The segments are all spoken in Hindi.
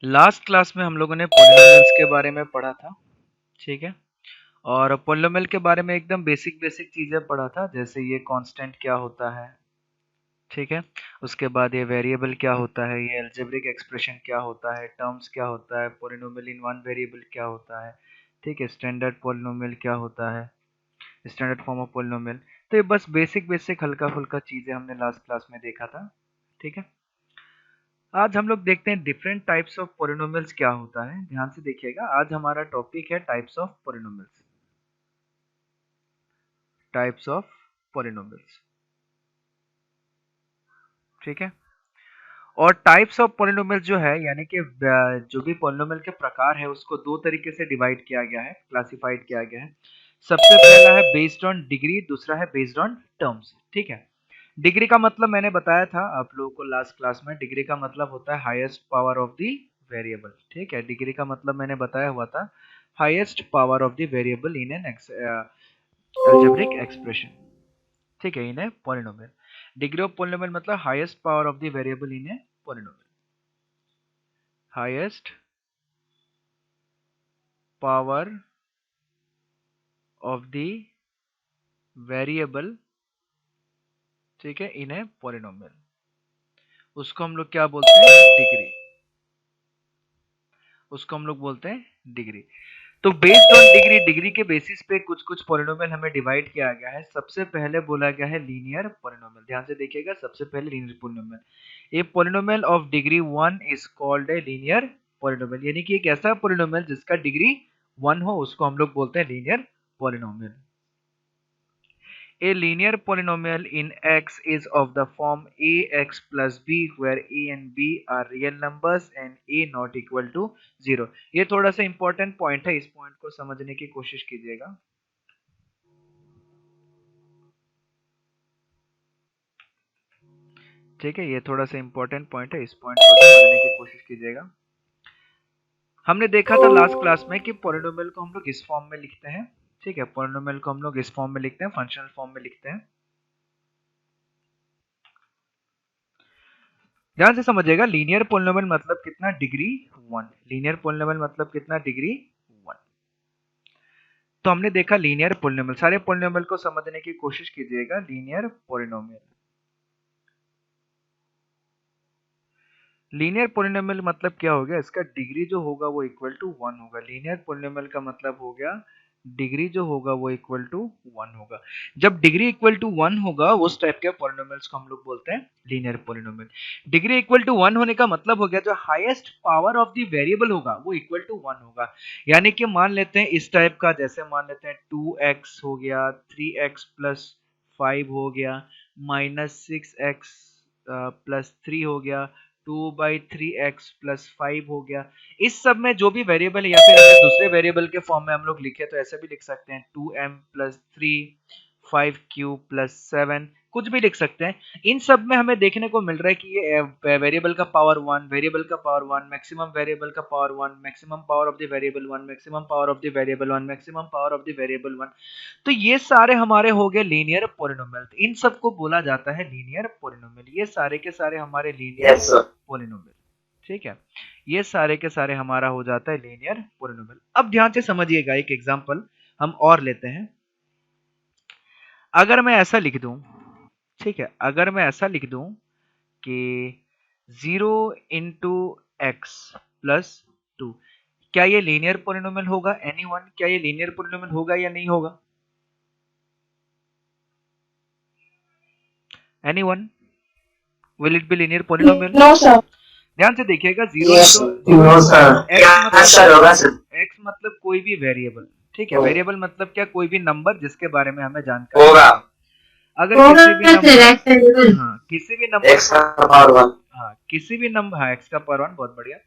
लास्ट क्लास में हम लोगों ने पॉलिनोमियल्स के बारे में पढ़ा था, ठीक है। और पॉलिनोमियल के बारे में एकदम बेसिक बेसिक चीजें पढ़ा था, जैसे ये कांस्टेंट क्या होता है, ठीक है। उसके बाद ये वेरिएबल क्या होता है, ये अलजेब्रिक एक्सप्रेशन क्या होता है, टर्म्स क्या होता है, पॉलिनोमियल इन वन वेरिएबल क्या होता है, ठीक है। स्टैंडर्ड पॉलिनोमियल क्या होता है, स्टैंडर्ड फॉर्म ऑफ पॉलिनोमियल। तो ये बस बेसिक बेसिक हल्का फुल्का चीजें हमने लास्ट क्लास में देखा था, ठीक है। आज हम लोग देखते हैं डिफरेंट टाइप्स ऑफ पॉलिनोमियल्स क्या होता है। ध्यान से देखिएगा, आज हमारा टॉपिक है types of polynomials. Types of polynomials, ठीक है। और टाइप्स ऑफ पॉलिनोमियल जो है, यानी कि जो भी पॉलिनोमियल के प्रकार है उसको दो तरीके से डिवाइड किया गया है, क्लासिफाइड किया गया है। सबसे पहला है बेस्ड ऑन डिग्री, दूसरा है बेस्ड ऑन टर्म्स, ठीक है। डिग्री का मतलब मैंने बताया था आप लोगों को लास्ट क्लास में, डिग्री का मतलब होता है highest power of the variable, ठीक है। डिग्री का मतलब मैंने बताया हुआ था highest power of the variable in an algebraic expression, ठीक है, in a polynomial. Degree of polynomial मतलब highest power of the variable in a polynomial, highest power of the variable, ठीक है, इन ए पॉलिनोमियल। उसको हम लोग क्या बोलते हैं, डिग्री। उसको हम लोग बोलते हैं डिग्री। तो बेस्ड ऑन डिग्री, डिग्री के बेसिस पे कुछ कुछ पॉलिनोमियल हमें डिवाइड किया गया है। सबसे पहले बोला गया है लीनियर पॉलिनोमियल। ध्यान से देखिएगा, सबसे पहले linear polynomial. A polynomial of degree 1 is called a linear polynomial, यानी कि एक ऐसा पॉलिनोमियल जिसका डिग्री 1 हो उसको हम लोग बोलते हैं linear polynomial. A linear polynomial in X is of the form ax plus b where a and b are real numbers and a not equal to 0। ये थोड़ा सा इंपॉर्टेंट पॉइंट है, इस पॉइंट को समझने की कोशिश कीजिएगा, ठीक है। ये थोड़ा सा इंपॉर्टेंट पॉइंट है, इस पॉइंट को समझने की कोशिश कीजिएगा। हमने देखा था लास्ट क्लास में कि पॉलिनोमियल को हम लोग इस फॉर्म में लिखते हैं, ठीक है। पॉलिनोमियल को हम लोग इस फॉर्म में लिखते हैं, फंक्शनल फॉर्म में लिखते हैं। ध्यान से समझिएगा, लीनियर पोलिनोमियल मतलब कितना, डिग्री 1। लीनियर पोलिनोमियल मतलब कितना, डिग्री 1। तो हमने देखा लीनियर पोलिनोमियल, सारे पोलिनोमियल को समझने की कोशिश कीजिएगा। लीनियर पोलिनोमियल, लीनियर पोलिनोमियल मतलब क्या हो गया, इसका डिग्री जो होगा वो इक्वल टू 1 होगा। लीनियर पोलिनोमियल का मतलब हो गया डिग्री जो होगा वो इक्वल टू 1 होगा। जब डिग्री इक्वल टू 1 होगा उस टाइप के पोलिनोमियल्स को हम लोग बोलते हैं linear polynomial. Degree equal to 1 होने का मतलब हो गया जो highest power of the variable होगा वो इक्वल टू 1 होगा। यानी कि मान लेते हैं इस टाइप का, जैसे मान लेते हैं 2x हो गया, 3x प्लस 5 हो गया, माइनस 6x प्लस 3 हो गया, 2/3x प्लस 5 हो गया। इस सब में जो भी वेरिएबल है, या फिर अगर दूसरे वेरिएबल के फॉर्म में हम लोग लिखे तो ऐसे भी लिख सकते हैं 2m प्लस 3, 5q प्लस 7, कुछ भी लिख सकते हैं। इन सब में हमें देखने को मिल रहा है कि ये वेरिएबल का पावर 1, वेरिएबल का पावर 1, मैक्सिमम वेरिएबल का power 1, maximum power of the variable 1, maximum power of the variable 1, maximum power of the variable 1। तो ये सारे हमारे हो गए लीनियर पोलिनोमियल। इन सबको बोला जाता है लीनियर पोलिनोमियल। ये सारे के सारे हमारे लीनियर पोलिनोमियल, ठीक है। ये सारे के सारे हमारा हो जाता है लीनियर पोलिनोमियल। अब ध्यान से समझिएगा, एक एग्जांपल हम और लेते हैं। अगर मैं ऐसा लिख दूं, ठीक है, अगर मैं ऐसा लिख दूं कि 0 इंटू एक्स प्लस 2, क्या ये लीनियर पोलिनोमियल होगा? एनीवन, क्या ये लीनियर पोलिनोमियल होगा या नहीं होगा? Anyone, will it be linear polynomial? No sir. ध्यान से देखिएगा, zero yes into no sir. Sir होगा सर। एक्स मतलब कोई भी वेरिएबल, ठीक है। वेरिएबल मतलब क्या, कोई भी नंबर जिसके बारे में हमें जानकारी होगा। अगर किसी भी नंबर, हाँ किसी भी नंबर एक्स को, का पावर 1। हाँ किसी भी नंबर, हाँ एक्स का पावर 1, बहुत बढ़िया।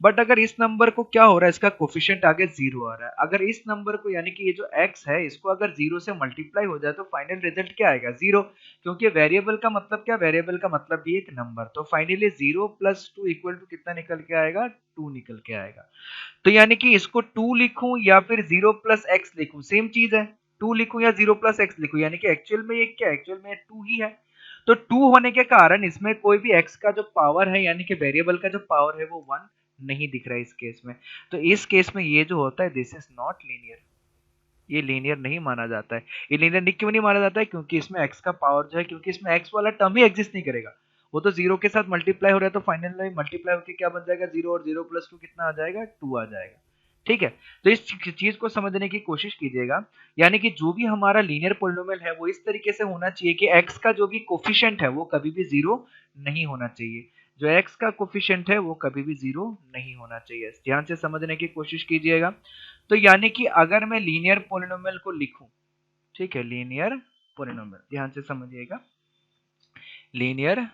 बट अगर इस नंबर को क्या हो रहा है, इसका कोफिशिएंट आगे 0 आ रहा है। अगर इस नंबर को, यानी कि ये जो x है, इसको अगर 0 से मल्टीप्लाई हो जाए तो फाइनल रिजल्ट क्या आएगा, 0। क्योंकि वेरिएबल का मतलब क्या, वेरिएबल का मतलब भी एक नंबर। तो फाइनली 0 प्लस 2 इक्वल टू कितना निकल के आएगा, 2 निकल के आएगा। तो यानी कि इसको 2 लिखूं या फिर 0 प्लस एक्स लिखूं, सेम चीज है। 2 लिखूं या 0 प्लस एक्स लिखूं, यानी कि एक्चुअल में ये क्या, एक्चुअल में 2 ही है। तो 2 होने के कारण इसमें कोई भी x का जो पावर है, यानी कि वेरिएबल का जो पावर है वो 1 नहीं दिख रहा है इस केस में। तो इस केस में ये जो होता है दिस इज नॉट लीनियर, ये लीनियर नहीं माना जाता है। ये लीनियर क्यों नहीं माना जाता है? क्योंकि इसमें x का पावर जो है, क्योंकि इसमें x वाला टर्म ही एग्जिस्ट नहीं करेगा, वो तो जीरो के साथ मल्टीप्लाई हो रहा है, तो फाइनली मल्टीप्लाई होकर क्या बन जाएगा, जीरो, और जीरो प्लस टू कितना आ जाएगा, 2 आ जाएगा। ठीक है, तो इस चीज को समझने की कोशिश कीजिएगा, यानी कि जो भी हमारा लीनियर पॉलिनोमियल है वो इस तरीके से होना चाहिए कि x का जो भी कोफिशिएंट है वो कभी भी जीरो नहीं होना चाहिए, जो x का कोफिशिएंट है वो कभी भी जीरो नहीं होना चाहिए। ध्यान से समझने की कोशिश कीजिएगा। तो यानी कि अगर मैं लीनियर पॉलिनोमियल को लिखूं, ठीक है, लीनियर पॉलिनोमियल, ध्यान से समझिएगा, लीनियर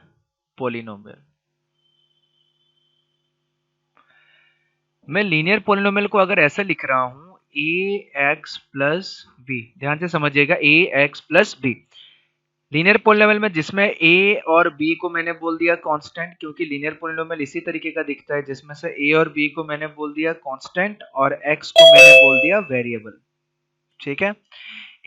पॉलिनोमियल, मैं लीनियर पॉलिनोमियल को अगर ऐसा लिख रहा हूं ax प्लस बी, ध्यान से समझिएगा, ax plus b, linear polynomial में जिसमें a और b को मैंने बोल दिया कांस्टेंट, क्योंकि लीनियर पॉलिनोमियल इसी तरीके का दिखता है जिसमें से a और b को मैंने बोल दिया कांस्टेंट और x को मैंने बोल दिया वेरिएबल। ठीक है,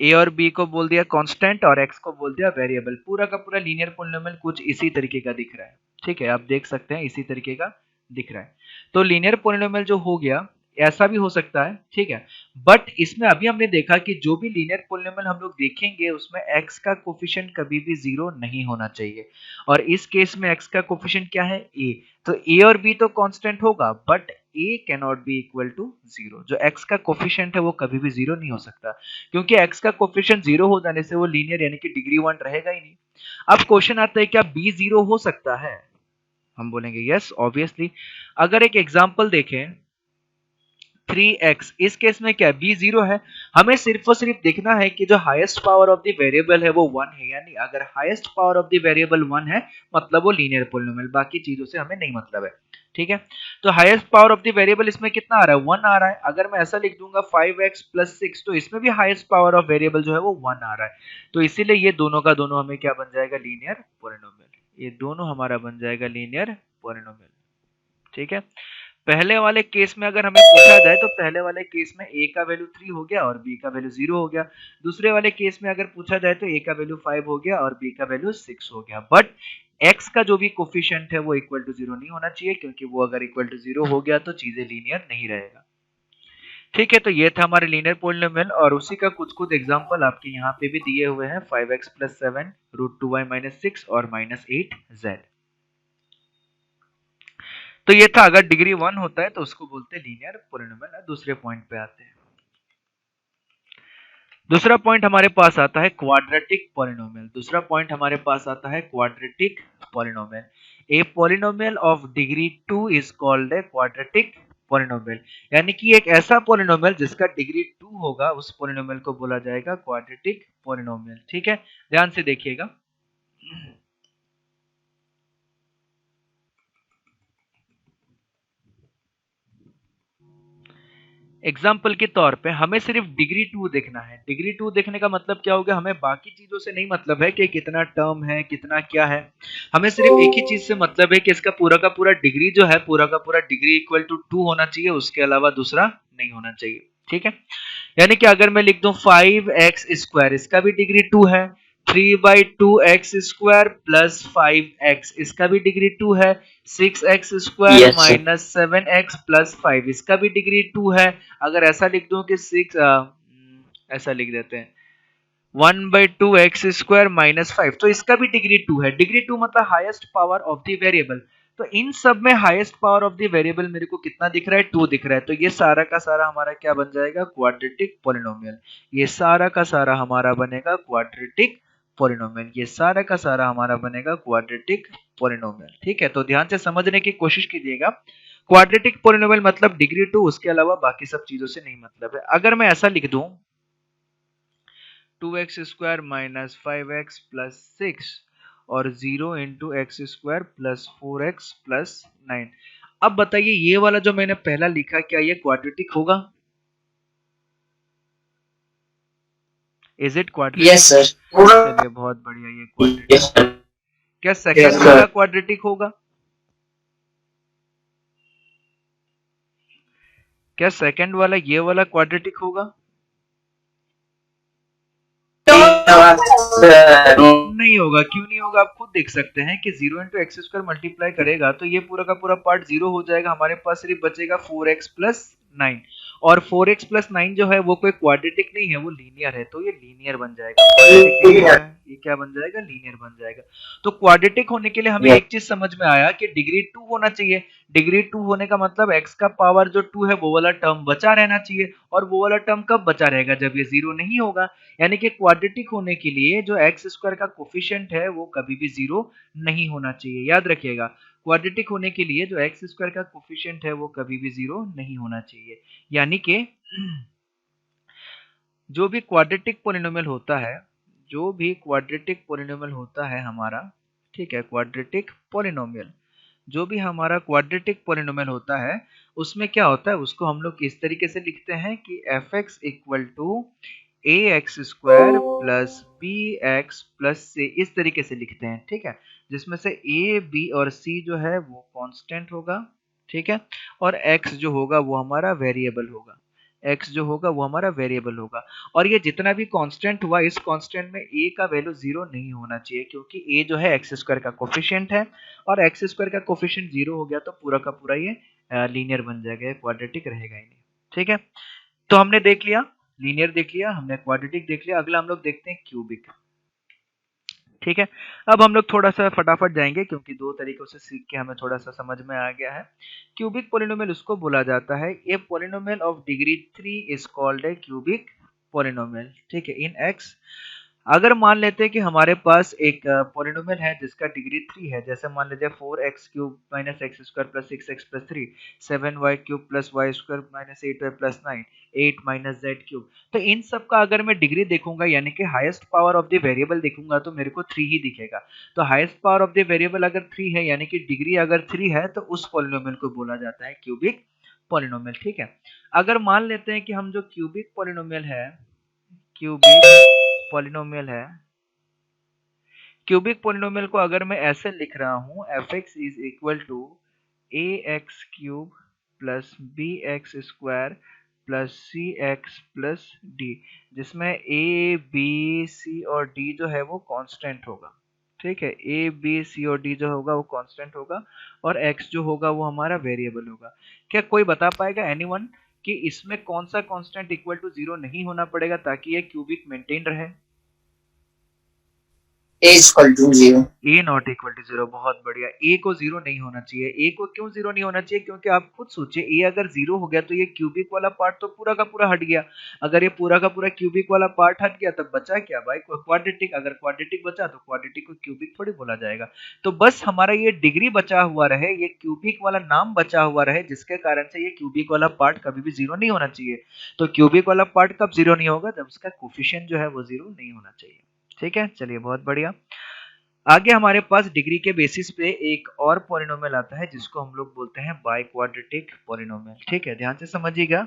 a और b को बोल दिया कांस्टेंट और x को बोल दिया वेरिएबल। पूरा का पूरा लीनियर पॉलिनोमियल कुछ इसी तरीके का दिख रहा है। ठीक है, आप देख सकते हैं इसी तरीके का दिख रहा है। तो लीनियर पॉलिनोमियल जो हो गया ऐसा भी हो सकता है। ठीक है, बट इसमें अभी हमने देखा कि जो भी लीनियर पॉलिनोमियल हम लोग देखेंगे उसमें x का कोफिशिएंट कभी भी जीरो नहीं होना चाहिए, और इस केस में x का कोफिशिएंट क्या है, a, तो a और b तो कांस्टेंट होगा, but a cannot be equal to zero, जो x का कोफिशिएंट है वो कभी भी जीरो नहीं हो सकता, क्योंकि x का कोफिशिएंट जीरो हो जाने से वो लीनियर यानी कि डिग्री 1 रहेगा ही नहीं। अब क्वेश्चन आता है क्या b जीरो हो सकता है? हम बोलेंगे यस ऑब्वियसली। अगर एक एग्जांपल देखें 3x, इस केस में क्या b जीरो है, हमें सिर्फ और सिर्फ देखना है कि जो highest power of the variable है वो 1 है, यानी अगर highest power of the variable 1 है मतलब वो लीनियर पॉलिनोमियल, बाकी चीजों से हमें नहीं मतलब है। ठीक है, तो highest power of the variable इसमें कितना आ रहा है, 1 आ रहा है। अगर मैं ऐसा लिख दूंगा 5x प्लस 6, तो इसमें भी हाईएस्ट पावर ऑफ वेरिएबल जो है वो 1 आ रहा है, तो इसीलिए ये दोनों का दोनों हमें क्या बन जाएगा, लीनियर पॉलिनोमियल, ये दोनों हमारा बन जाएगा लीनियर पॉलिनोमियल। ठीक है, पहले वाले केस में अगर हमें पूछा जाए तो पहले वाले केस में a का वैल्यू 3 हो गया और b का वैल्यू 0 हो गया। दूसरे वाले केस में अगर पूछा जाए तो a का वैल्यू 5 हो गया और b का वैल्यू 6 हो गया, बट x का जो भी कोफिशिएंट है वो इक्वल टू 0 नहीं होना चाहिए, क्योंकि वो अगर इक्वल टू 0 हो गया तो चीजें लीनियर नहीं रहेगा। ठीक है, तो ये था हमारे लीनियर पॉलिनोमियल, और उसी का कुछ कुछ एग्जांपल आपके यहाँ पे भी दिए हुए हैं, 5x प्लस 7, √2y-6 और -8z। तो ये था, अगर डिग्री 1 होता है तो उसको बोलते हैं लीनियर पॉलिनोमियल। दूसरे पॉइंट पे आते हैं। दूसरा पॉइंट हमारे पास आता है क्वाड्रेटिक पॉलिनोमियल। दूसरा पॉइंट हमारे पास आता है quadratic polynomial. A polynomial of degree 2 is called a quadratic polynomial, यानी कि एक ऐसा पॉलिनोमियल जिसका डिग्री 2 होगा उस पॉलिनोमियल को बोला जाएगा क्वाड्रेटिक पॉलिनोमियल। ठीक है, ध्यान से देखिएगा। एग्जाम्पल के तौर पे हमें सिर्फ डिग्री 2 देखना है। डिग्री 2 देखने का मतलब क्या हो गया, हमें बाकी चीजों से नहीं मतलब है कि कितना टर्म है, कितना क्या है, हमें सिर्फ एक ही चीज से मतलब है कि इसका पूरा का पूरा डिग्री जो है, पूरा का पूरा डिग्री इक्वल टू 2 होना चाहिए, उसके अलावा दूसरा नहीं होना चाहिए। ठीक है, यानी कि अगर मैं लिख दूं 5x स्क्वायर, इसका भी डिग्री 2 है, 3/2x स्क्वायर प्लस 5x, इसका भी डिग्री 2 है, 6x square Yes, sir. Minus 7x plus 5, इसका भी डिग्री 2 है। अगर ऐसा लिख दूं कि ऐसा लिख देते हैं 1/2x स्क्वायर माइनस 5, तो इसका भी डिग्री 2 है। डिग्री 2 मतलब highest power of the variable. तो इन सब में highest power of the variable मेरे को कितना दिख रहा है, 2 दिख रहा है, तो ये सारा का सारा हमारा क्या बन जाएगा, क्वाड्रेटिक पॉलिनोमियल। ये सारा का सारा हमारा बनेगा क्वाड्रेटिक पॉलिनोमियल, ये सारा का सारा हमारा बनेगा क्वाड्रेटिक पॉलिनोमियल। ठीक है, तो ध्यान से समझने की कोशिश कीजिएगा। क्वाड्रेटिक पॉलिनोमियल मतलब डिग्री 2, उसके अलावा बाकी सब चीजों से नहीं मतलब है। अगर मैं ऐसा लिख दूं 2x square minus 5x plus 6 और 0 into x square plus 4x plus 9, अब बताइए ये वाला जो मैंने पहला लिखा क्या ये क्वाड्रेटिक होगा? Is it quadratic? Yes, sir. चलिए बहुत बढ़िया, ये क्वाड्रेटिक। Yes, sir. क्या सेकंड Yes, वाला sir. क्वाड्रेटिक होगा? क्या सेकंड वाला ये वाला क्वाड्रेटिक होगा? No, sir. नहीं होगा, क्यों नहीं होगा, आप खुद देख सकते हैं कि 0 इंटू एक्स स्क्वायर मल्टीप्लाई करेगा तो ये पूरा का पूरा पार्ट 0 हो जाएगा, हमारे पास सिर्फ बचेगा 4x प्लस 9। और 4x प्लस 9 जो है वो कोई क्वाड्रेटिक नहीं है, वो लीनियर है, तो ये लीनियर बन जाएगा। क्वाड्रेटिक नहीं होगा, ये क्या बन जाएगा, लीनियर बन जाएगा। तो क्वाड्रेटिक होने के लिए हमें एक चीज समझ में आया कि डिग्री 2 होना चाहिए। डिग्री 2 होने का मतलब x का पावर जो 2 है वो वाला टर्म बचा रहना चाहिए, और वो वाला टर्म कब बचा रहेगा, जब ये 0 नहीं होगा। यानी कि क्वाड्रेटिक होने के लिए जो एक्स स्क्वायर का कोफिशिएंट है वो कभी भी 0 नहीं होना चाहिए, याद रखिएगा। क्वाड्रेटिक होने के लिए जो एक्स स्क्वायर का कोफिशिएंट है वो कभी भी 0 नहीं होना चाहिए। यानी कि जो भी क्वाड्रेटिक पोलिनोमियल होता है, जो भी क्वाड्रेटिक पोलिनोमियल होता है हमारा, ठीक है, क्वाड्रेटिक पोलिनोमियल, जो भी हमारा क्वाड्रेटिक पोलिनोमियल होता है उसमें क्या होता है, उसको हम लोग इस तरीके से लिखते हैं कि F X equal to A X square plus B X plus C, इस तरीके से लिखते हैं, ठीक है, जिसमें से ए बी और सी जो है वो कांस्टेंट होगा, ठीक है, और एक्स जो होगा वो हमारा वेरिएबल होगा, एक्स जो होगा वो हमारा वेरिएबल होगा। और ये जितना भी कांस्टेंट हुआ, इस कांस्टेंट में ए का वैल्यू 0 नहीं होना चाहिए, क्योंकि ए जो है एक्स स्क्वायर का कोफिशिएंट है, और एक्स स्क्वायर का कोफिशिएंट 0 हो गया तो पूरा का पूरा ये लीनियर बन जाएगा, क्वाड्रेटिक रहेगा ही नहीं, ठीक है। तो हमने देख लिया लीनियर, देख लिया हमने, क्वाड्रेटिक देख लिया, अगला हम लोग देखते हैं क्यूबिक, ठीक है। अब हम लोग थोड़ा सा फटाफट जाएंगे क्योंकि दो तरीकों से सीख के हमें थोड़ा सा समझ में आ गया है। क्यूबिक पोलिनोमियल उसको बोला जाता है, a polynomial of degree 3 is called a cubic polynomial, ठीक है, इन एक्स। अगर मान लेते हैं कि हमारे पास एक पोलिनोमियल है जिसका डिग्री 3 है, जैसे मान लीजिए 4x cube minus x square plus 6x plus 3, 7y cube plus y square minus 8y plus 9, 8 minus z cube. तो इन सब का अगर मैं डिग्री देखूंगा, यानी कि highest power of the variable देखूंगा, तो मेरे को 3 ही दिखेगा। तो highest power of the variable अगर 3 है, यानी कि डिग्री अगर 3 है, तो उस पोलिनोमियल को बोला जाता है क्यूबिक पोलिनोमियल, ठीक है। अगर मान लेते हैं कि हम जो क्यूबिक पोलिनोमियल है, क्यूबिक पोलिनोमियल है, क्यूबिक पोलिनोमियल को अगर मैं ऐसे लिख रहा हूं, f x is equal to A x cube plus B x square plus C x plus d, जिसमें ए बी सी और डी जो है वो कांस्टेंट होगा, ठीक है, ए बी सी और डी जो होगा वो कांस्टेंट होगा, और एक्स जो होगा वो हमारा वेरिएबल होगा। क्या कोई बता पाएगा, एनीवन, कि इसमें कौन सा कांस्टेंट इक्वल टू 0 नहीं होना पड़ेगा ताकि ये क्यूबिक मेंटेन रहे? A is equal to 0. A not equal to 0, बहुत बढ़िया। ए को 0 नहीं होना चाहिए। ए को क्यों 0 नहीं होना चाहिए? क्योंकि आप खुद सोचिए, ए अगर 0 हो गया तो ये क्यूबिक वाला पार्ट तो पूरा का पूरा हट गया। अगर ये पूरा का पूरा क्यूबिक वाला पार्ट हट गया तब बचा क्या भाई? क्वाड्रेटिक। अगर क्वाड्रेटिक बचा तो क्वाड्रेटिक को क्यूबिक थोड़ी बोला जाएगा। तो बस हमारा ये डिग्री बचा हुआ रहे, ये क्यूबिक वाला नाम बचा हुआ रहे, जिसके कारण से ये क्यूबिक वाला पार्ट कभी भी 0 नहीं होना चाहिए। तो क्यूबिक वाला पार्ट कब 0 नहीं होगा? जब उसका कोफिशिएंट जो है वो 0 नहीं होना चाहिए। ठीक है, चलिए बहुत बढ़िया। आगे हमारे पास डिग्री के बेसिस पे एक और पॉलिनोमियल आता है जिसको हम लोग बोलते हैं बाई क्वाड्रेटिक पॉलिनोमियल। ठीक है, ध्यान से समझिएगा।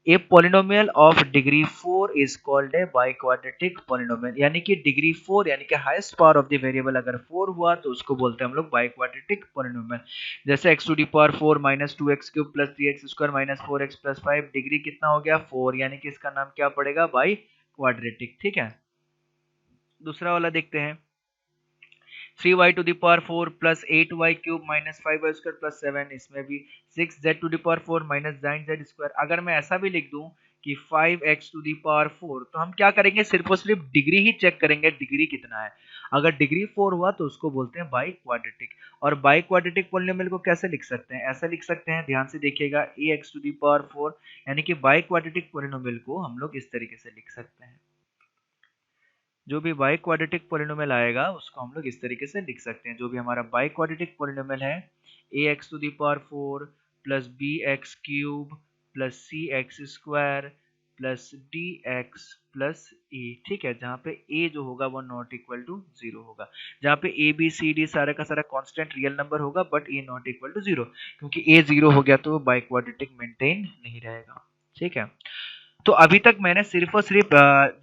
A polynomial of degree 4 is called a biquadratic polynomial, यानी कि डिग्री 4 यानी कि highest power of the variable अगर 4 हुआ तो उसको बोलते हैं हम लोग बाई क्वाड्रेटिक पॉलिनोमियल। जैसे x to the power 4 minus 2x cube plus 3x square minus 4x plus 5, degree कितना हो गया? 4, यानी कि इसका नाम क्या पड़ेगा? Biquadratic. ठीक है, दूसरा वाला देखते हैं। 3y to the power 4 plus 8y cube minus 5y square plus 7, इसमें भी 6z to the power 4 minus 9z square. अगर मैं ऐसा भी लिख दूं कि 5x टू द पावर 4, तो हम क्या करेंगे? सिर्फ और सिर्फ डिग्री ही चेक करेंगे, डिग्री कितना है। अगर डिग्री 4 हुआ तो उसको बोलते हैं बाई क्वाड्रेटिक। और बाई क्वाड्रेटिक पॉलिनोमियल को कैसे लिख सकते हैं? ऐसा लिख सकते हैं, ध्यान से देखिएगा, ax टू द पावर 4, यानी कि बाई क्वाड्रेटिक पॉलिनोमियल को हम लोग इस तरीके से लिख सकते हैं। जो भी बाई क्वाड्रेटिक पोलिनोमियल आएगा उसको हम लोग इस तरीके से लिख सकते हैं। जो भी हमारा बाई क्वाड्रेटिक पोलिनोमियल है, A X to the power 4 plus B X cube plus C X square plus D X plus E. ठीक है, जहाँ पे ए जो होगा वो नॉट इक्वल टू 0 होगा, जहाँ पे ए बी सी डी सारा का सारा कांस्टेंट रियल नंबर होगा, but a not equal to 0, क्योंकि ए 0 हो गया तो बाई क्वाड्रेटिक मेंटेन नहीं रहेगा। ठीक है, तो अभी तक मैंने सिर्फ और सिर्फ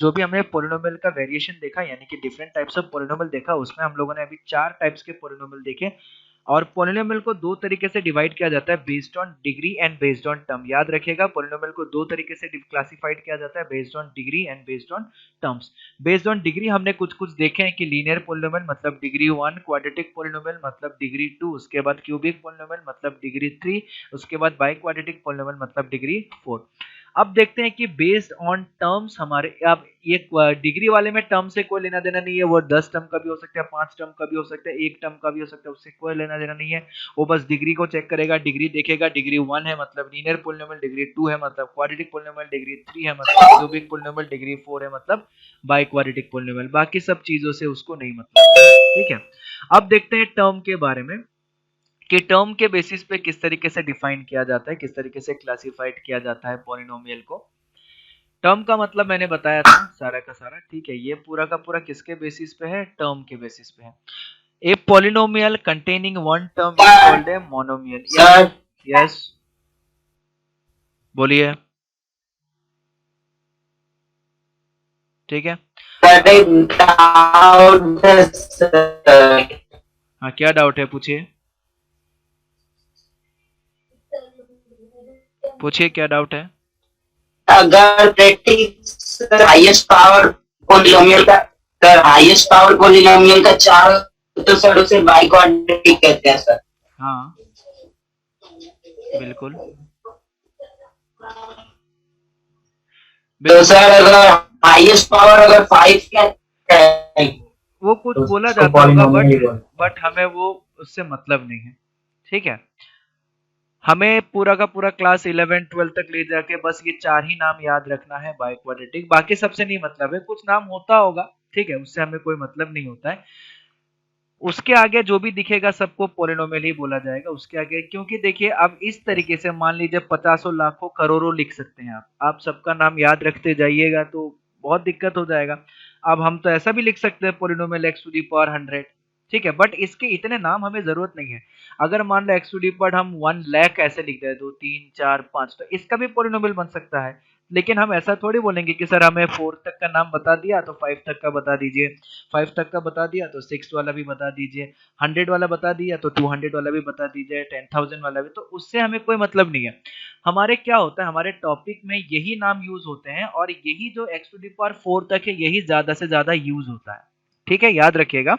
जो भी हमने पोलिनोमियल का वेरिएशन देखा, यानी कि डिफरेंट टाइप्स ऑफ पोलिनोमियल देखा, उसमें हम लोगों ने अभी 4 टाइप्स के पोलिनोमियल देखे। और पॉलिनोमियल को दो तरीके से डिवाइड किया जाता है, based on degree and based on term. याद रखिएगा, पॉलिनोमियल को दो तरीके से क्लासिफाइड किया जाता है, based on degree and based on terms. Based on degree हमने कुछ कुछ देखे हैं कि लीनियर पॉलिनोमियल मतलब डिग्री 1, क्वाड्रेटिक पॉलिनोमियल मतलब डिग्री 2, उसके बाद क्यूबिक पॉलिनोमियल मतलब डिग्री 3, उसके बाद बाई क्वाड्रेटिक पॉलिनोमियल मतलब डिग्री 4। अब देखते हैं कि बेस्ड ऑन टर्म्स हमारे, अब ये डिग्री वाले में टर्म से कोई लेना देना नहीं है, वो 10 टर्म का भी हो सकता है, 5 टर्म का भी हो सकता है, 1 टर्म का भी हो सकता है, उससे कोई लेना देना नहीं है। वो बस डिग्री को चेक करेगा, डिग्री देखेगा, डिग्री 1 है मतलब लीनियर पॉलिनोमियल, डिग्री 2 है मतलब क्वाड्रेटिक पॉलिनोमियल, डिग्री 3 है मतलब क्यूबिक पॉलिनोमियल, डिग्री 4 है मतलब बाई क्वाड्रेटिक पॉलिनोमियल। बाकी सब चीजों से उसको नहीं मतलब है, ठीक है। अब देखते हैं टर्म के बारे में कि टर्म के बेसिस पे किस तरीके से डिफाइन किया जाता है, किस तरीके से क्लासिफाइड किया जाता है पॉलिनोमियल को। टर्म का मतलब मैंने बताया था सारा का सारा, ठीक है। ये पूरा का पूरा किसके बेसिस पे है, टर्म के बेसिस पे है। A polynomial containing one term is called a monomial. Sir yes, बोलिए, ठीक है। हाँ, क्या डाउट है, पूछिए पूछिए, क्या डाउट है। अगर प्रैक्टिस हाईएस्ट पावर पोलिनोमियल का, सर हाईएस्ट पावर पोलिनोमियल का चार, तो सर उसे बाई क्वाड्रेटिक कहते हैं सर। हाँ, बिल्कुल तो बिल्कुल। सर अगर हाईएस्ट पावर अगर 5 क्या है, वो कुछ तो बोला उसको जाता होगा, पोलिनोमियल ही बोलते बट हमें वो उससे मतलब नहीं है, ठीक है। हमें पूरा का पूरा क्लास 11 12 तक ले जाके बस ये चार ही नाम याद रखना है बाई क्वाड्रेटिक, बाकी सबसे नहीं मतलब है। कुछ नाम होता होगा, ठीक है, उससे हमें कोई मतलब नहीं होता है। उसके आगे जो भी दिखेगा सबको पोलिनोमियल ही बोला जाएगा उसके आगे, क्योंकि देखिए अब इस तरीके से मान लीजिए पचासों लाखों करोड़ों लिख सकते हैं आप सबका नाम याद रखते जाइएगा तो बहुत दिक्कत हो जाएगा। अब हम तो ऐसा भी लिख सकते हैं polynomial x to the power 100, ठीक है, बट इसके इतने नाम हमें जरूरत नहीं है। अगर मान लो एक्स टू डी पावर हम 1 लाख ऐसे लिख दे, 2 3 4 5, तो इसका भी पोलिनोमियल बन सकता है। लेकिन हम ऐसा थोड़ी बोलेंगे कि सर हमें 4 तक का नाम बता दिया तो 5 तक का बता दीजिए, 5 तक का बता दिया तो 6 वाला भी बता दीजिए, 100 वाला बता दिया तो 200 वाला भी बता दीजिए, 10,000 वाला भी। तो उससे हमें कोई मतलब नहीं है। हमारे क्या होता है, हमारे टॉपिक में यही नाम यूज होते हैं और यही जो एक्स टू दी पावर 4 तक है यही ज्यादा से ज्यादा यूज होता है, ठीक है, याद रखिएगा।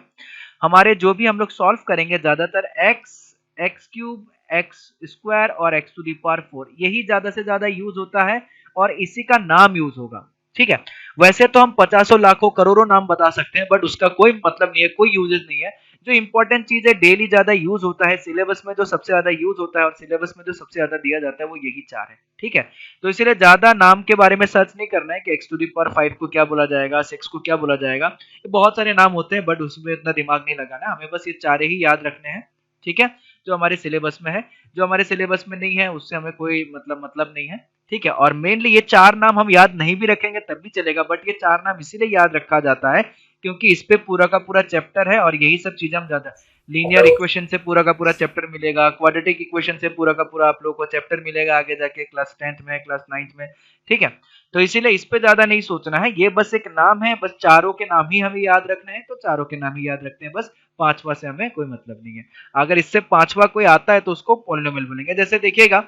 हमारे जो भी हम लोग सॉल्व करेंगे ज्यादातर x, x cube, x square और एक्स टू दी पावर 4 यही ज्यादा से ज्यादा यूज होता है और इसी का नाम यूज होगा, ठीक है। वैसे तो हम पचासों लाखों करोड़ों नाम बता सकते हैं बट उसका कोई मतलब नहीं है, कोई यूजेस नहीं है। जो इंपॉर्टेंट चीज है डेली ज्यादा यूज होता है, सिलेबस में जो सबसे ज्यादा यूज होता है और सिलेबस में जो सबसे ज्यादा दिया जाता है वो यही चार है, ठीक है। तो इसीलिए ज्यादा नाम के बारे में सर्च नहीं करना है कि एक्स टू दी पावर 5 को क्या बोला जाएगा, 6 को क्या बोला जाएगा। ये बहुत सारे नाम होते हैं बट उसमें इतना दिमाग नहीं लगाना, हमें बस ये चार ही याद रखने हैं, ठीक है, जो हमारे सिलेबस में है। जो हमारे सिलेबस में नहीं है उससे हमें कोई मतलब नहीं है, ठीक है। और मेनली ये चार नाम हम याद नहीं भी रखेंगे तब भी चलेगा, बट ये चार नाम इसीलिए याद रखा जाता है क्योंकि इस पे पूरा का पूरा चैप्टर है और यही सब चीजें हम ज्यादा, लीनियर इक्वेशन से पूरा का पूरा चैप्टर मिलेगा, क्वाड्रेटिक इक्वेशन से पूरा का पूरा आप लोगों को चैप्टर मिलेगा आगे जाके क्लास 10th में, क्लास 9th में, ठीक है। तो इसीलिए इस पे ज्यादा नहीं सोचना है, ये बस एक नाम है, बस चारों के नाम ही हमें याद रखने हैं तो चारों के नाम ही याद रखते हैं बस, पांचवा से हमें कोई मतलब नहीं है। अगर इससे पांचवा कोई आता है तो उसको पॉलिनोमियल बोलेंगे। जैसे देखिएगा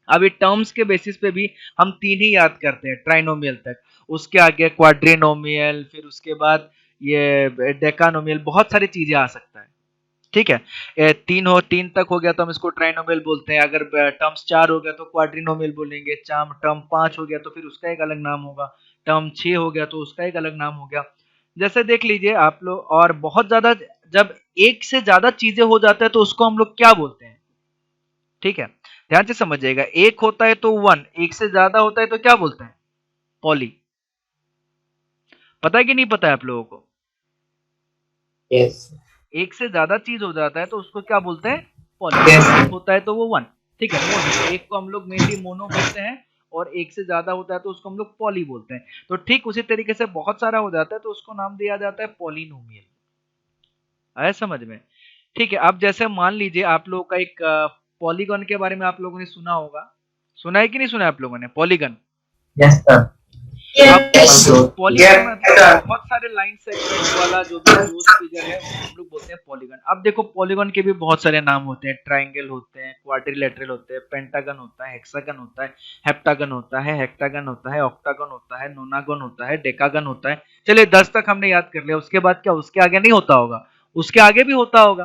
अभी टर्म्स के बेसिस पे भी हम तीन ही याद करते हैं ट्राइनोमियल तक, उसके आगे क्वाड्रिनोमियल, फिर उसके बाद ये डेकानोमियल, बहुत सारी चीजें आ सकता है, ठीक है। तीन तक हो गया तो हम इसको ट्राइनोमियल बोलते हैं, अगर टर्म्स चार हो गया तो क्वाड्रिनोमियल बोलेंगे, चार टर्म पांच हो गया तो फिर उसका एक अलग नाम होगा, टर्म छह हो गया तो उसका एक अलग नाम हो गया। जैसे देख लीजिए आप लोग, और बहुत ज्यादा जब एक से ज्यादा चीजें हो जाता है तो उसको हम लोग क्या बोलते हैं, ठीक है, ध्यान से समझिएगा। एक होता है तो वन, एक से ज्यादा होता है तो क्या बोलते हैं, पॉली। पता है कि नहीं पता है आप लोगों को, हैं। यस एक से ज्यादा चीज हो जाता है तो उसको क्या बोलते हैं, पॉली। यस एक होता है तो वो वन, ठीक है, मोनो, एक को हम लोग मेनली मोनो बोलते हैं और एक से ज्यादा होता है तो उसको हम लोग पॉली बोलते हैं। तो ठीक उसी तरीके से बहुत सारा हो जाता है तो उसको नाम दिया जाता है पॉलिनोमियल। आया समझ में, ठीक है। अब जैसे मान लीजिए आप लोगों का एक पॉलीगन के बारे में आप लोगों ने सुना होगा, सुना है कि नहीं सुना है आप लोगों ने, पॉलीगन। Yes sir. अब पॉलीगन मतलब बहुत सारे लाइन सेगमेंट वाला जो भी क्लोज फिगर है उसको हम लोग बोलते हैं पॉलीगन। अब देखो पॉलीगन के भी बहुत सारे नाम होते हैं, ट्राइंगल होते हैं, क्वाड्रिलेटरल होते हैं, पेंटागन होता है, हेक्सागन होता है, हेप्टागन होता है, हेक्टागन होता है, ऑक्टागन होता है, नोनागन होता है, डेकागन होता है। चलिए 10 तक हमने याद कर लिया, उसके बाद क्या उसके आगे नहीं होता होगा, उसके आगे भी होता होगा,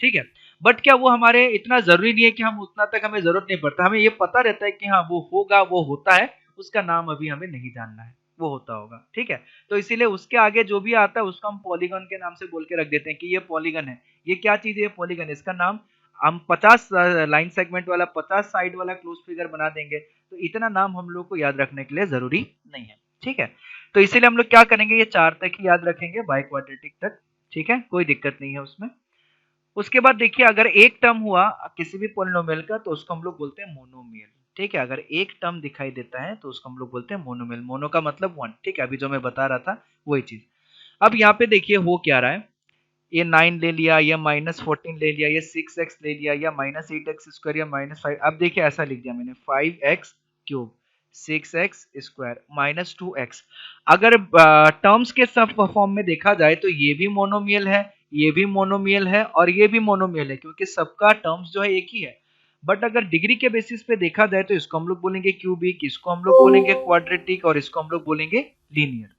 ठीक है। बट क्या वो हमारे इतना जरूरी नहीं है कि हम उतना तक हमें जरूरत नहीं पड़ता, हमें ये पता रहता है कि हाँ वो होगा, वो होता है, उसका नाम अभी हमें नहीं जानना है, वो होता होगा, ठीक है। तो इसीलिए उसके आगे जो भी आता है उसको हम पॉलीगन के नाम से बोल के रख देते हैं कि ये पॉलीगन है। ये क्या चीज है? ये पॉलीगन, इसका नाम हम 50 लाइन सेगमेंट वाला, 50 साइड वाला क्लोज फिगर बना देंगे, तो इतना नाम हम लोग को याद रखने के लिए जरूरी नहीं है, ठीक है। तो इसीलिए हम लोग क्या करेंगे, ये 4 तक ही याद रखेंगे, बाई क्वाड्रेटिक तक, ठीक है, कोई दिक्कत नहीं है उसमें। उसके बाद देखिए अगर एक टर्म हुआ किसी भी पोलिनोमियल का तो उसको हम लोग बोलते हैं मोनोमियल, ठीक है। अगर एक टर्म दिखाई देता है तो उसको हम लोग बोलते हैं मोनोमियल, मोनो का मतलब वन, ठीक है, अभी जो मैं बता रहा था वही चीज। अब यहाँ पे देखिए हो क्या रहा है, ये 9 ले लिया, या -14 ले लिया, ये 6x ले लिया, या -8x² या -5, अब देखिए ऐसा लिख दिया मैंने 5x³ 6x² -2x। अगर टर्म्स के सब फॉर्म में देखा जाए तो ये भी मोनोमियल है, ये भी मोनोमियल है और ये भी मोनोमियल है, क्योंकि सबका टर्म्स जो है एक ही है। बट अगर डिग्री के बेसिस पे देखा जाए तो इसको हम लोग बोलेंगे क्यूबिक, इसको हम लोग बोलेंगे क्वाड्रेटिक और इसको हम लोग बोलेंगे लीनियर,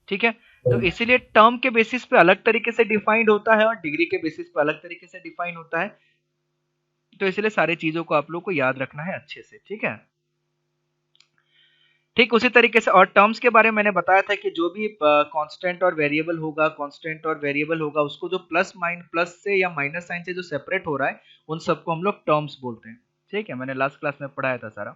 ठीक है। तो इसीलिए टर्म के बेसिस पे अलग तरीके से डिफाइंड होता है और डिग्री के बेसिस पे अलग तरीके से डिफाइन होता है। तो इसलिए सारी चीजों को आप लोग को याद रखना है अच्छे से, ठीक है। ठीक उसी तरीके से और टर्म्स के बारे में मैंने बताया था कि जो भी कांस्टेंट और वेरिएबल होगा, कांस्टेंट और वेरिएबल होगा, उसको जो प्लस से या माइनस साइन से जो सेपरेट हो रहा है उन सबको हम लोग टर्म्स बोलते हैं, ठीक है, मैंने लास्ट क्लास में पढ़ाया था सारा।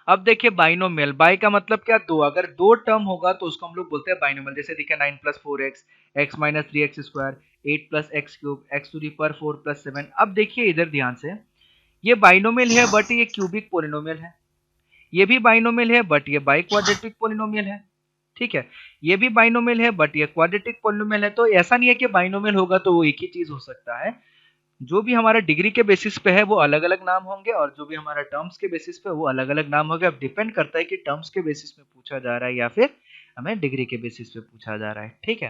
अब देखिए बाइनोमियल, बाई का मतलब क्या, दो, अगर दो टर्म होगा तो उसको हम लोग बोलते हैं बाइनोमियल। जैसे देखिए 9 + 4x, x - 3x², 8 + x³ x⁴ + 7। अब देखिए इधर ध्यान से, ये बाइनोमियल है बट ये क्यूबिक पोलिनोमियल है, ये भी बाइनोमियल है बट ये बाई क्वाड्रेटिक पोलिनोमियल है, ठीक है। ये भी बाइनोमियल है बट ये क्वाड्रेटिक पोलिनोमियल है। तो ऐसा नहीं है कि बाइनोमियल होगा तो वो एक ही चीज हो सकता है, जो भी हमारा डिग्री के बेसिस पे है वो अलग अलग नाम होंगे और जो भी हमारा टर्म्स के बेसिस पे वो अलग अलग नाम होंगे। अब डिपेंड करता है कि टर्म्स के बेसिस पे पूछा जा रहा है या फिर हमें डिग्री के बेसिस पे पूछा जा रहा है, ठीक है।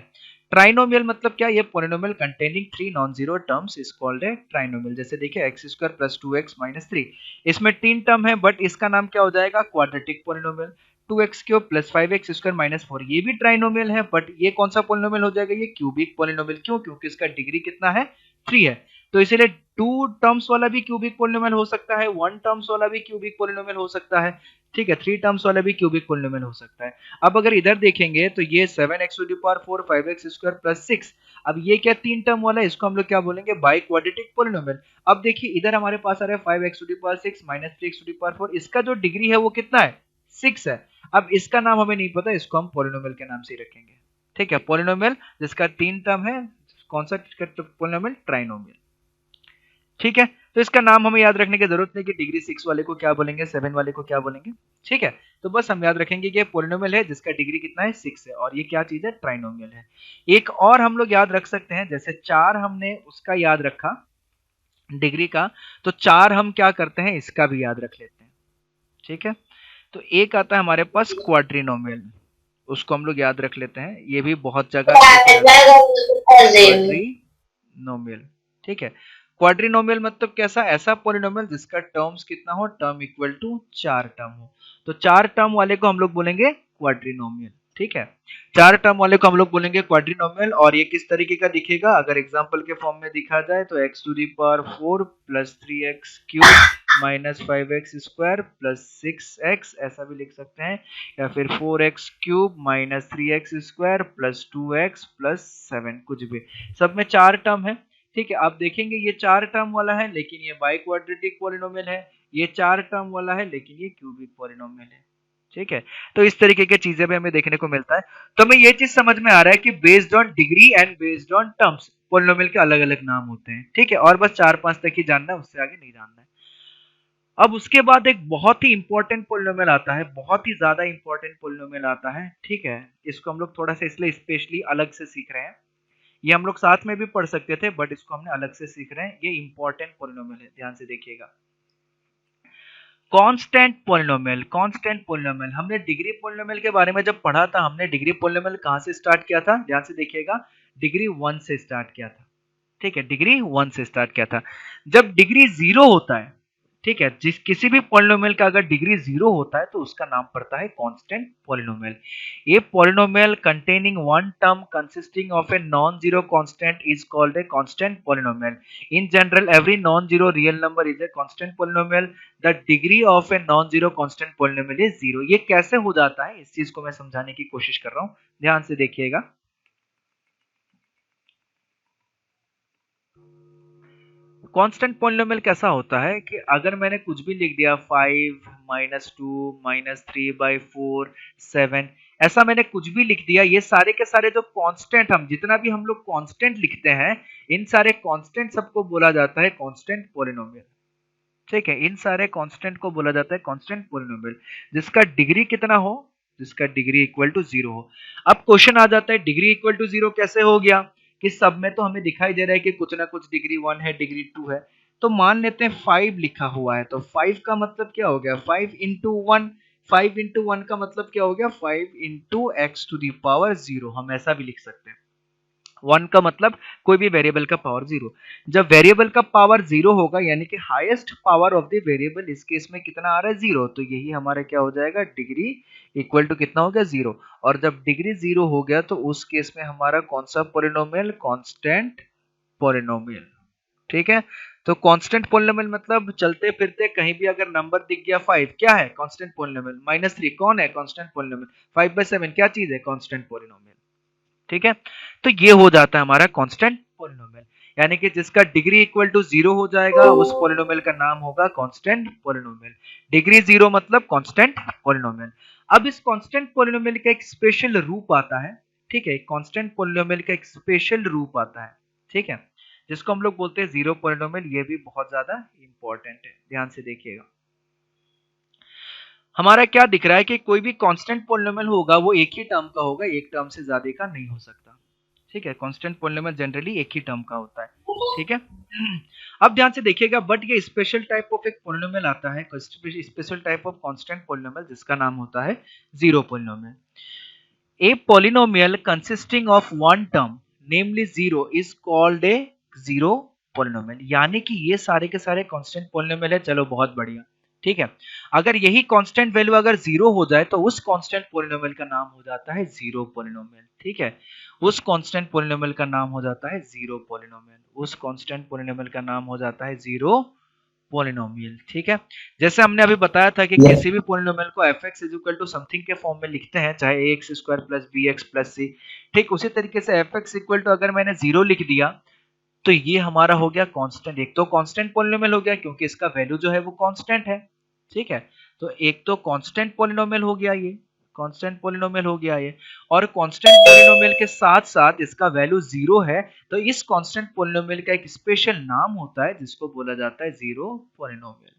ट्राइनोमियल मतलब क्या, ये polynomial containing 3 non zero terms is called है ट्राइनोमियल। जैसे देखिए x² + 2x - 3, इसमें 3 टर्म है बट इसका नाम क्या हो जाएगा, क्वाड्रेटिक पोलिनोमियल। 2x³ + 5x² - 4, ये भी ट्राइनोमियल है बट ये कौन सा पोलिनोमियल हो जाएगा, ये क्यूबिक पोलिनोमियल। क्यों? क्योंकि इसका डिग्री कितना है, 3 है। तो इसीलिए 2 टर्म्स वाला भी क्यूबिक पोलिनोमियल हो सकता है, 1 टर्म्स वाला भी क्यूबिक पोलिनोमियल हो सकता है, ठीक है, 3 टर्म्स वाला भी क्यूबिक पोलिनोमियल हो सकता है। अब अगर इधर देखेंगे तो ये 7x⁴ 5x² + 6, अब ये क्या 3 टर्म वाला है, इसको हम लोग क्या बोलेंगे, बाई क्वाड्रेटिक पोलिनोमियल। अब देखिए इधर हमारे पास आ रहा है 5x⁴ -3x⁴, इसका जो डिग्री है वो कितना है, 6 है। अब इसका नाम हमें नहीं पता, इसको हम पोलिनोमियल के नाम से ही रखेंगे, ठीक है, पोलिनोमियल जिसका 3 टर्म है, कौन सा पोलिनोमियल, ट्राइनोमियल, ठीक है। तो इसका नाम हमें याद रखने की जरूरत नहीं कि डिग्री 6 वाले को क्या बोलेंगे, 7 वाले को क्या बोलेंगे, ठीक है। तो बस हम याद रखेंगे कि पोलिनोमियल है जिसका डिग्री कितना है, 6 है, और ये क्या चीज है, ट्राइनोमियल है। एक और हम लोग याद रख सकते हैं, जैसे 4 हमने उसका याद रखा डिग्री का, तो 4 हम क्या करते हैं, इसका भी याद रख लेते हैं, ठीक है। तो एक आता है हमारे पास क्वाड्रिनोमियल, उसको हम लोग याद रख लेते हैं, ये भी बहुत जगह क्वाड्रिनोमियल, ठीक है। क्वाड्रिनोमियल मतलब कैसा, ऐसा पोलिनोमियल जिसका टर्म्स कितना हो, टर्म इक्वल टू 4 टर्म हो। तो 4 टर्म वाले को हम लोग बोलेंगे क्वाड्रिनोमियल, ठीक है। 4 टर्म वाले को हम लोग बोलेंगे क्वाड्रिनोमियल। और ये किस तरीके का दिखेगा, अगर एग्जांपल के फॉर्म में दिखा जाए तो x⁴ + 3x³ - 5x² + 6x, ऐसा भी लिख सकते हैं, या फिर 4x³ - 3x² + 2x + 7, कुछ भी, सब में 4 टर्म है, ठीक है। आप देखेंगे ये 4 टर्म वाला है लेकिन ये बाई क्वाड्रेटिक पोलिनोमियल है, ये 4 टर्म वाला है लेकिन ये क्यूबिक पोलिनोमियल है, ठीक है। तो इस तरीके की चीजें भी हमें देखने को मिलता है। तो हमें ये चीज समझ में आ रहा है कि based on degree and based on terms polynomial के अलग अलग नाम होते हैं, ठीक है। और बस 4-5 तक ही जानना है, उससे आगे नहीं जानना है। अब उसके बाद एक बहुत ही इंपॉर्टेंट पोलिनोमियल आता है, बहुत ही ज्यादा इंपॉर्टेंट पोलिनोमियल आता है, ठीक है। इसको हम लोग थोड़ा सा इसलिए स्पेशली अलग से सीख रहे हैं, ये हम लोग साथ में भी पढ़ सकते थे बट इसको हमने अलग से सीख रहे हैं, ये इंपॉर्टेंट पोलिनोमियल है, ध्यान से देखिएगा। कांस्टेंट पॉलिनोमियल हमने डिग्री पॉलिनोमियल के बारे में जब पढ़ा था, हमने डिग्री पॉलिनोमियल कहां से स्टार्ट किया था, ध्यान से देखिएगा, डिग्री 1 से स्टार्ट किया था। ठीक है, डिग्री 1 से स्टार्ट किया था। जब डिग्री 0 होता है, ठीक है, जिस किसी भी पॉलिनोमियल का अगर डिग्री 0 होता है तो उसका नाम पड़ता है constant polynomial. A polynomial containing one term consisting of a non zero constant is called a constant polynomial. In general every non zero real number is a constant polynomial. The degree of a non zero constant polynomial is 0। ये कैसे हो जाता है, इस चीज को मैं समझाने की कोशिश कर रहा हूं, ध्यान से देखिएगा। कांस्टेंट पॉलिनोमियल कैसा होता है कि अगर मैंने कुछ भी लिख दिया 5 -2 -3/4 7, ऐसा मैंने कुछ भी लिख दिया, ये सारे के सारे जो कांस्टेंट, हम जितना भी हम लोग कांस्टेंट लिखते हैं, इन सारे कांस्टेंट सबको बोला जाता है कांस्टेंट पॉलिनोमियल। ठीक है, इन सारे कांस्टेंट को बोला जाता है कांस्टेंट पॉलिनोमियल जिसका डिग्री कितना हो, जिसका डिग्री इक्वल टू 0 हो। अब क्वेश्चन आ जाता है डिग्री इक्वल टू 0 कैसे हो गया, कि सब में तो हमें दिखाई दे रहा है कि कुछ ना कुछ डिग्री 1 है, डिग्री 2 है। तो मान लेते हैं 5 लिखा हुआ है, तो 5 का मतलब क्या हो गया, 5 इंटू 1, 5 इंटू 1 का मतलब क्या हो गया, 5 into x to the power 0, हम ऐसा भी लिख सकते हैं। 1 का मतलब कोई भी वेरिएबल का पावर 0। जब वेरिएबल का पावर 0 होगा, यानी कि highest power of the variable, इस केस में कितना आ रहा है, 0, तो यही हमारा क्या हो जाएगा, डिग्री इक्वल टू कितना हो गया, 0। और जब डिग्री 0 हो गया तो उस केस में हमारा कौन सा पॉलिनोमियल, कांस्टेंट पॉलिनोमियल। ठीक है, तो कांस्टेंट पॉलिनोमियल मतलब चलते फिरते कहीं भी अगर नंबर दिख गया 5, क्या है, कांस्टेंट पॉलिनोमियल। -3 कौन है, कांस्टेंट पॉलिनोमियल। 5/7 क्या चीज है, कांस्टेंट पॉलिनोमियल। ठीक है, तो ये हो जाता है हमारा कांस्टेंट पॉलिनोमियल, यानी कि जिसका डिग्री इक्वल टू 0 हो जाएगा उस पॉलिनोमियल का नाम होगा कांस्टेंट पॉलिनोमियल। डिग्री 0 मतलब कांस्टेंट पॉलिनोमियल। अब इस कांस्टेंट पॉलिनोमियल का एक स्पेशल रूप आता है। ठीक है, कांस्टेंट पॉलिनोमियल का एक स्पेशल रूप आता है, ठीक है, जिसको हम लोग बोलते हैं जीरो पॉलिनोमियल। ये भी बहुत ज्यादा इंपॉर्टेंट है, ध्यान से देखिएगा। हमारा क्या दिख रहा है कि कोई भी कांस्टेंट पॉलिनोमियल होगा वो एक ही टर्म का होगा, एक टर्म से ज्यादा का नहीं हो सकता। ठीक है, कांस्टेंट पॉलिनोमियल जनरली एक ही टर्म का होता है। ठीक है, अब ध्यान से देखिएगा, बट ये स्पेशल टाइप ऑफ एक पॉलिनोमियल आता है, special type of constant polynomial, जिसका नाम होता है zero polynomial. A polynomial consisting of one term namely zero is called A zero polynomial. यानी कि ये सारे के सारे कांस्टेंट पॉलिनोमियल है, चलो बहुत बढ़िया। ठीक है, अगर यही कांस्टेंट वैल्यू अगर जीरो हो जाए तो उस कांस्टेंट पॉलिनोमियल का नाम हो जाता है जीरो पॉलिनोमियल। ठीक है, उस कांस्टेंट पॉलिनोमियल का नाम हो जाता है जीरो पॉलिनोमियल, उस कांस्टेंट पॉलिनोमियल का नाम हो जाता है जीरो पॉलिनोमियल। ठीक है, जैसे हमने अभी बताया था कि किसी भी पॉलिनोमियल को fx is equal to something के फॉर्म में लिखते हैं, चाहे ax square plus bx plus c। ठीक उसी तरीके से fx इक्वल टू अगर मैंने 0 लिख दिया तो ये हमारा हो गया कांस्टेंट, एक तो कांस्टेंट पॉलिनोमियल हो गया क्योंकि इसका वैल्यू जो है वो कांस्टेंट है। ठीक है, तो एक तो कांस्टेंट पॉलिनोमियल हो गया, ये कांस्टेंट पॉलिनोमियल हो गया ये, और कांस्टेंट पॉलिनोमियल के साथ साथ इसका वैल्यू 0 है, तो इस कांस्टेंट पॉलिनोमियल का एक स्पेशल नाम होता है जिसको बोला जाता है जीरो पॉलिनोमियल।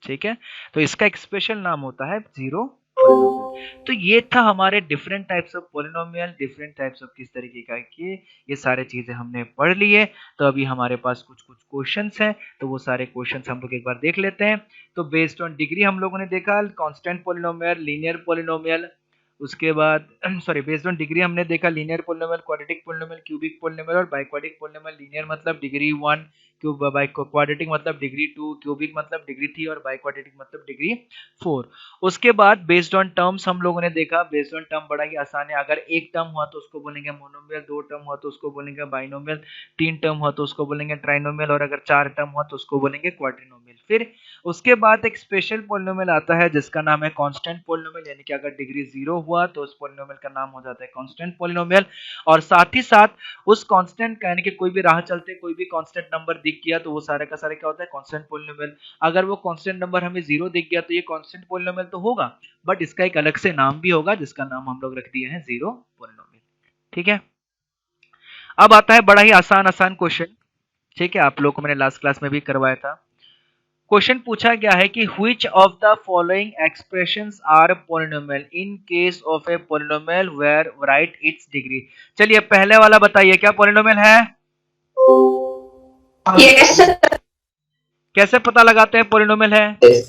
ठीक है, तो इसका एक स्पेशल नाम होता है जीरो पॉलिनोमियल। तो ये था हमारे different types of polynomial, different types of किस तरीके का कि ये सारे चीजें हमने पढ़ ली है। तो अभी हमारे पास कुछ कुछ क्वेश्चंस हैं, तो वो सारे क्वेश्चंस हम लोग एक बार देख लेते हैं। तो बेस्ड ऑन डिग्री हम लोगों ने देखा कांस्टेंट पॉलिनोमियल, लीनियर पॉलिनोमियल, उसके बाद सॉरी बेस्ड ऑन डिग्री हमने देखा linear polynomial, quadratic polynomial, cubic polynomial और बाइक्वाड्रिक पॉलिनोमियल। लीनियर मतलब डिग्री 1, क्वाड्रेटिक मतलब डिग्री 2, क्यूबिक मतलब डिग्री 3 और बाइक्वाड्रेटिक मतलब डिग्री 4। उसके बाद बेस्ड ऑन टर्म्स हम लोगों ने देखा, बेस्ड ऑन टर्म बड़ा ही आसान है, अगर एक टर्म हुआ तो उसको बोलेंगे मोनोमियल, दो टर्म हुआ तो उसको बोलेंगे बाइनोमियल, तीन टर्म हुआ तो उसको बोलेंगे ट्राइनोमियल और अगर चार टर्म हुआ तो उसको बोलेंगे क्वाड्रिनोमियल। फिर उसके बाद एक स्पेशल पॉलिनोमियल आता है जिसका नाम है कांस्टेंट पॉलिनोमियल, यानी कि अगर डिग्री 0 हुआ तो उस पॉलिनोमियल का नाम हो जाता है कांस्टेंट पॉलिनोमियल। और साथ ही साथ उस कांस्टेंट का यानी कि कोई भी राह चलते कोई भी कांस्टेंट नंबर दिख गया तो वो सारे का सारे क्या होता है कांस्टेंट पॉलिनोमियल। अगर वो कांस्टेंट नंबर हमें 0 दिख गया तो ये कांस्टेंट पॉलिनोमियल तो होगा, बट इसका एक अलग से नाम भी होगा जिसका नाम हम लोग रख दिए हैं जीरो पॉलिनोमियल। ठीक है, अब आता है बड़ा ही आसान आसान क्वेश्चन। ठीक है, आप लोगों को मैंने लास्ट क्लास में भी करवाया था। क्वेश्चन पूछा गया है कि which of the following expressions are polynomial in case of a polynomial where write its degree। चलिए पहले वाला बताइए क्या polynomial है। Yes, sir. कैसे पता लगाते हैं पॉलिनोमियल है? yes,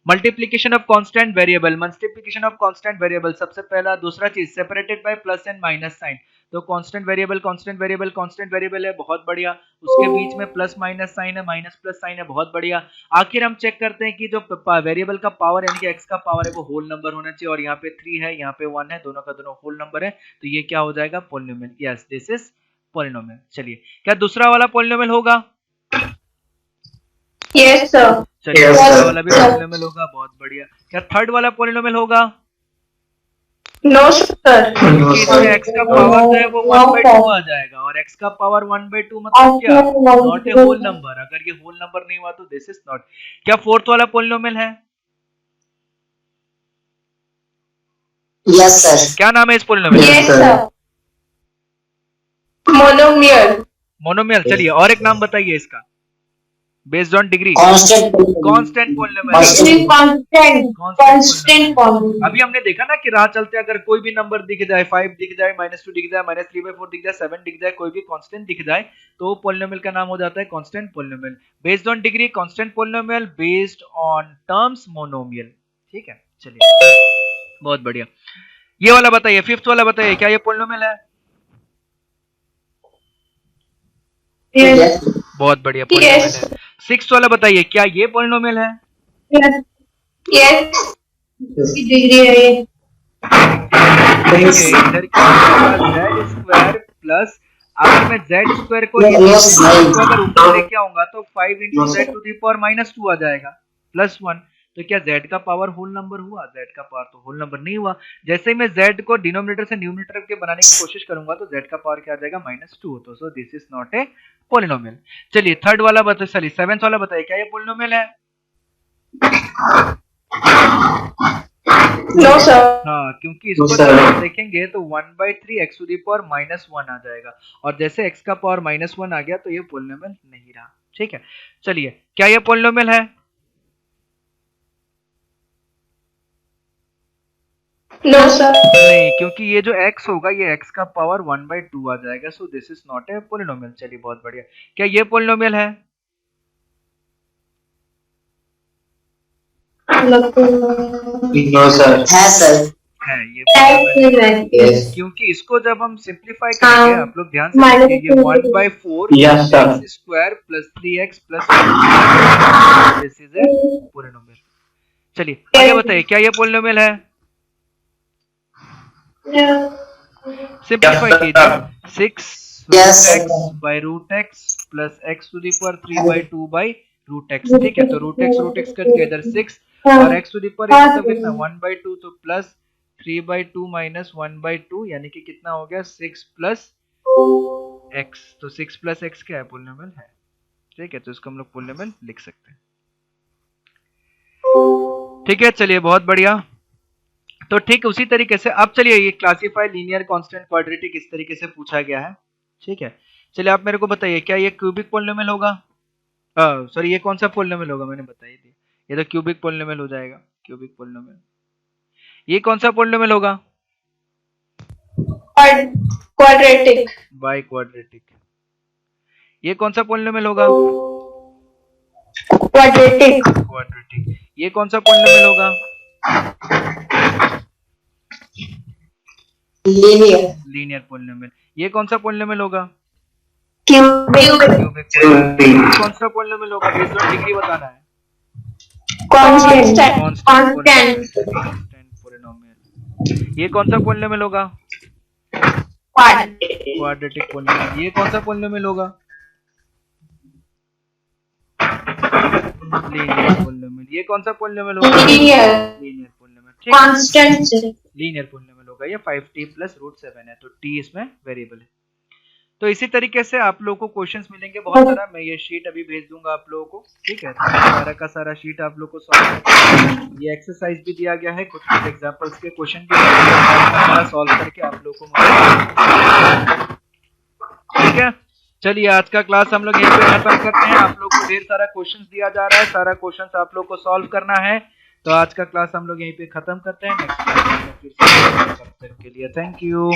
multiplication of constant variable, multiplication of constant variable सबसे पहला। दूसरा चीज separated by plus and minus sign. तो constant variable constant variable constant variable है, बहुत बढ़िया। उसके बीच में प्लस माइनस साइन है, माइनस प्लस साइन है, बहुत बढ़िया। आखिर हम चेक करते हैं कि जो वेरिएबल का पावर यानी कि एक्स का पावर है वो होल नंबर होना चाहिए, और यहाँ पे 3 है, यहाँ पे 1 है, दोनों का दोनों होल नंबर है, तो ये क्या हो जाएगा? Polynomial. Yes, this is polynomial. चलिए, क्या दूसरा वाला पॉलिनोमियल होगा? Yes, sir. चलिए, Yes, दूसरा sir. वाला भी पॉलिनोमियल होगा, बहुत बढ़िया। क्या थर्ड वाला पॉलिनोमियल होगा? No, sir. क्योंकि इसमें x का पावर जो है वो 1/2 आ जाएगा, और x का पावर 1/2 मतलब क्या? Not a whole number. अगर ये होल नंबर नहीं हुआ तो दिस इज नॉट। क्या फोर्थ वाला पॉलिनोमियल है? yes, sir. क्या नाम है इस पॉलिनोमियल? Yes, sir. Monomial. मोनोमियल। चलिए, और एक नाम बताइए इसका, based on degree. Constant. Constant polynomial. Constant. अभी हमने देखा ना कि राह चलते अगर कोई भी नंबर दिख जाए, 5 दिख जाए, -2 दिख जाए, -3/4 दिख जाए, 7 दिख जाए, कोई भी कांस्टेंट दिख जाए, तो पॉलिनोमियल का नाम हो जाता है constant polynomial. Based on degree constant polynomial, based on terms monomial. ठीक है, चलिए, बहुत बढ़िया। ये वाला बताइए, फिफ्थ वाला बताइए, क्या ये पॉलिनोमियल है? Yes. बहुत बढ़िया, पॉलिनोमियल Yes. है। सिक्स्थ वाला बताइए, क्या ये पॉलिनोमियल है? Yes. Yes. Degree है ये. देखिए, इधर क्या होगा? z स्क्वायर प्लस, अगर मैं z स्क्वायर को अगर ऊपर लेके आऊंगा तो 5 into z to the power -2 आ जाएगा, +1। तो क्या z का पावर होल नंबर हुआ? z का पावर तो होल नंबर नहीं हुआ। जैसे ही मैं z को डिनोमिनेटर से न्यूमरेटर के बनाने की कोशिश करूंगा तो z का पावर क्या आ जाएगा? -2। तो so this is not a polynomial. चलिए, थर्ड वाला बताइए, सॉरी सेवेंथ वाला बताइए, क्या ये पॉलिनोमियल है? No, sir. हाँ, क्योंकि इसको जब हम देखेंगे तो 1/3 x टू दी पावर -1 आ जाएगा, और जैसे x का पावर -1 आ गया तो ये पॉलिनोमियल नहीं रहा। ठीक है, चलिए, क्या ये पॉलिनोमियल है? No, sir. नहीं, क्योंकि ये जो x होगा ये x का पावर 1/2 आ जाएगा, so this is not a polynomial. चलिए, बहुत बढ़िया। क्या ये पॉलिनोमियल है? No, sir. है sir. है, ये पॉलिनोमियल है। Yes. क्योंकि इसको जब हम सिंप्लीफाई करेंगे, आप लोग ध्यान से minus देखिए, ये 1/4 Yes, sir. x square plus 3x plus this is a polynomial. चलिए, आगे बताइए, क्या ये पॉलिनोमियल है? सिंप्लीफाई कीजिए, 6 Yes. Root x by root x plus x to the power 3/2 by root x. ठीक है, तो रूट एक्स करके इधर 6 और एक्स टू दी पावर मतलब कितना? 1/2, तो प्लस 3/2 माइनस 1/2 यानी कि कितना हो गया? 6 प्लस एक्स। तो 6 प्लस एक्स क्या है? पॉलिनोमियल है। ठीक है, तो इसको हम लोग पॉलिनोमियल लिख सकते हैं। ठीक है, चलिए, बहुत बढ़िया। तो ठीक उसी तरीके से अब चलिए, ये क्लासीफाई लीनियर कांस्टेंट क्वाड्रेटिक इस तरीके से पूछा गया है। ठीक है, चलिए, आप मेरे को बताइए, क्या ये क्यूबिक पॉलिनोमियल होगा? सॉरी, ये कौन सा पॉलिनोमियल होगा? मैंने बताई थी, ये तो क्यूबिक पॉलिनोमियल हो जाएगा। Cubic polynomial. ये कौन सा पॉलिनोमियल होगा? Quadratic. By quadratic. ये कौन सा पॉलिनोमियल होगा? Quadratic. क्वाड्रेटिक। ये कौन सा पॉलिनोमियल होगा? Linear. Linear polynomial. ये कौन सा पॉलिनोमियल होगा? Cubic. क्यूबिक। कौन सा पॉलिनोमियल होगा? बेस्ड ऑन डिग्री बताना है। Constant. पॉलिनोमियल। ये कौन सा पॉलिनोमियल होगा? Quadratic polynomial. ये कौन सा पॉलिनोमियल होगा? Linear polynomial. ये कौन सा पॉलिनोमियल होगा? Linear polynomial. ठीक है, Constant. लीनियर पॉलिनोमियल होगा। ये 5t प्लस √7 है, तो t इसमें वेरिएबल है। तो इसी तरीके से आप लोगों को क्वेश्चंस मिलेंगे बहुत सारा। मैं ये शीट अभी भेज दूंगा आप लोगों को। ठीक है, सारा का सारा शीट आप लोगों को सॉल्व, ये एक्सरसाइज भी दिया गया है, कुछ कुछ एग्जांपल्स के क्वेश्चन भी सारा सॉल्व करके आप लोगों को। ठीक है, चलिए, आज का क्लास हम लोग यहीं पे खत्म करते हैं। आप लोग को ढेर सारा क्वेश्चंस दिया जा रहा है, सारा क्वेश्चंस आप लोग को सॉल्व करना है। तो आज का क्लास हम लोग यहीं पे खत्म करते हैं। नेक्स्ट क्लास में फिर से तब तक के लिए थैंक यू।